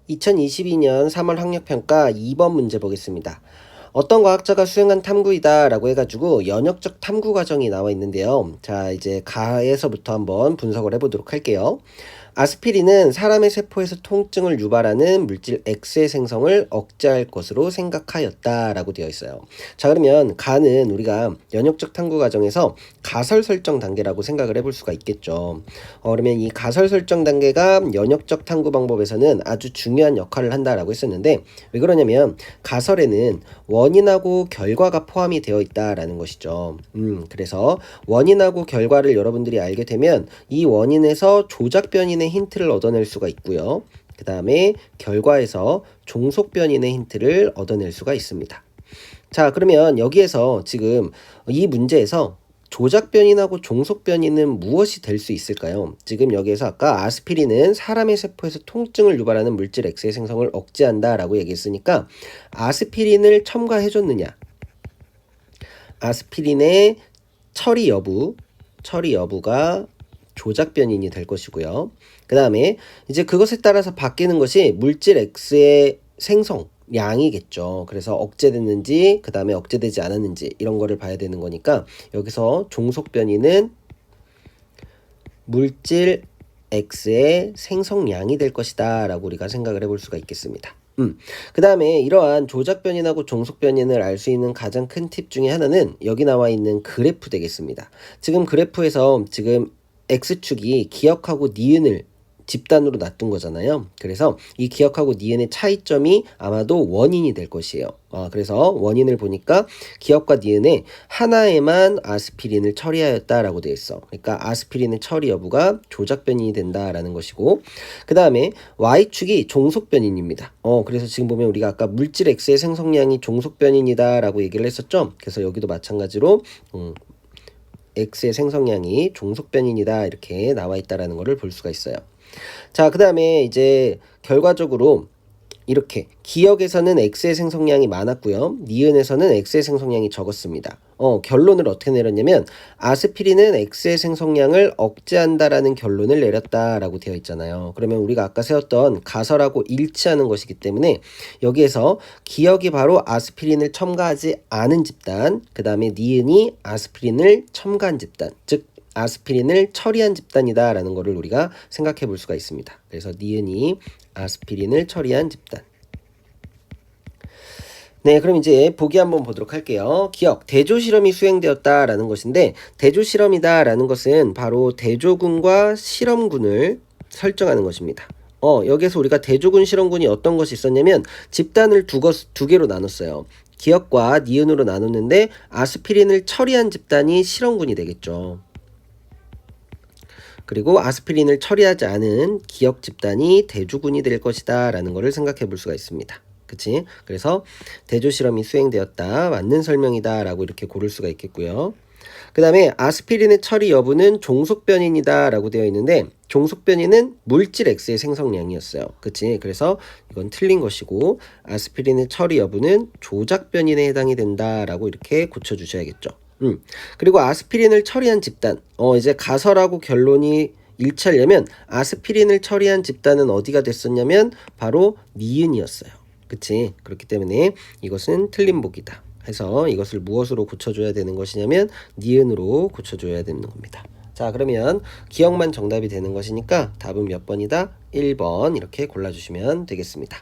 2022년 3월 학력평가 2번 문제 보겠습니다. 어떤 과학자가 수행한 탐구이다 라고 해가지고 연역적 탐구 과정이 나와 있는데요. 자, 이제 가에서부터 한번 분석을 해보도록 할게요. 아스피린은 사람의 세포에서 통증을 유발하는 물질 X의 생성을 억제할 것으로 생각하였다라고 되어 있어요. 자, 그러면 가는 우리가 연역적 탐구 과정에서 가설 설정 단계라고 생각을 해볼 수가 있겠죠. 그러면 이 가설 설정 단계가 연역적 탐구 방법에서는 아주 중요한 역할을 한다라고 했었는데, 왜 그러냐면 가설에는 원인하고 결과가 포함이 되어 있다라는 것이죠. 그래서 원인하고 결과를 여러분들이 알게 되면 이 원인에서 조작 변인의 힌트를 얻어낼 수가 있고요. 그 다음에 결과에서 종속 변인의 힌트를 얻어낼 수가 있습니다. 자, 그러면 여기에서 지금 이 문제에서 조작 변인하고 종속 변인은 무엇이 될 수 있을까요? 지금 여기에서 아까 아스피린은 사람의 세포에서 통증을 유발하는 물질 X의 생성을 억제한다 라고 얘기했으니까 아스피린을 첨가해줬느냐, 아스피린의 처리 여부가 조작 변인이 될 것이고요. 그 다음에 이제 그것에 따라서 바뀌는 것이 물질 X의 생성 양이겠죠. 그래서 억제됐는지 그 다음에 억제되지 않았는지 이런 거를 봐야 되는 거니까 여기서 종속 변이는 물질 X의 생성량이 될 것이다 라고 우리가 생각을 해볼 수가 있겠습니다. 그 다음에 이러한 조작 변인하고 종속 변인을 알 수 있는 가장 큰 팁 중에 하나는 여기 나와 있는 그래프 되겠습니다. 지금 그래프에서 지금 X축이 기억하고 니은을 집단으로 놔둔 거잖아요. 그래서 이 기억하고 니은의 차이점이 아마도 원인이 될 것이에요. 그래서 원인을 보니까 기억과 니은에 하나에만 아스피린을 처리하였다라고 되어 있어. 그러니까 아스피린의 처리 여부가 조작 변인이 된다라는 것이고, 그 다음에 Y축이 종속 변인입니다. 그래서 지금 보면 우리가 아까 물질 X의 생성량이 종속 변인이다라고 얘기를 했었죠. 그래서 여기도 마찬가지로 X의 생성량이 종속 변인이다 이렇게 나와 있다라는 것을 볼 수가 있어요. 자, 그 다음에 이제 결과적으로 이렇게 기억에서는 X의 생성량이 많았고요. 니은에서는 X의 생성량이 적었습니다. 결론을 어떻게 내렸냐면 아스피린은 X의 생성량을 억제한다라는 결론을 내렸다라고 되어 있잖아요. 그러면 우리가 아까 세웠던 가설하고 일치하는 것이기 때문에 여기에서 기억이 바로 아스피린을 첨가하지 않은 집단, 그 다음에 니은이 아스피린을 첨가한 집단, 즉 아스피린을 처리한 집단이다 라는 것을 우리가 생각해 볼 수가 있습니다. 그래서 니은이 아스피린을 처리한 집단. 네, 그럼 이제 보기 한번 보도록 할게요. 기억, 대조 실험이 수행되었다라는 것인데, 대조 실험이다라는 것은 바로 대조군과 실험군을 설정하는 것입니다. 여기에서 우리가 대조군, 실험군이 어떤 것이 있었냐면 집단을 두 개로 나눴어요. 기억과 니은으로 나눴는데 아스피린을 처리한 집단이 실험군이 되겠죠. 그리고 아스피린을 처리하지 않은 기억 집단이 대조군이 될 것이다 라는 것을 생각해 볼 수가 있습니다. 그치? 그래서 대조 실험이 수행되었다, 맞는 설명이다 라고 이렇게 고를 수가 있겠고요. 그 다음에 아스피린의 처리 여부는 종속 변인이다 라고 되어 있는데 종속 변인은 물질 X의 생성량이었어요. 그치? 그래서 이건 틀린 것이고 아스피린의 처리 여부는 조작 변인에 해당이 된다 라고 이렇게 고쳐주셔야겠죠. 그리고 아스피린을 처리한 집단, 이제 가설하고 결론이 일치하려면 아스피린을 처리한 집단은 어디가 됐었냐면 바로 니은이었어요. 그치? 그렇기 때문에 이것은 틀린 보기다 해서 이것을 무엇으로 고쳐줘야 되는 것이냐면 니은으로 고쳐줘야 되는 겁니다. 자, 그러면 기억만 정답이 되는 것이니까 답은 몇 번이다? 1번 이렇게 골라주시면 되겠습니다.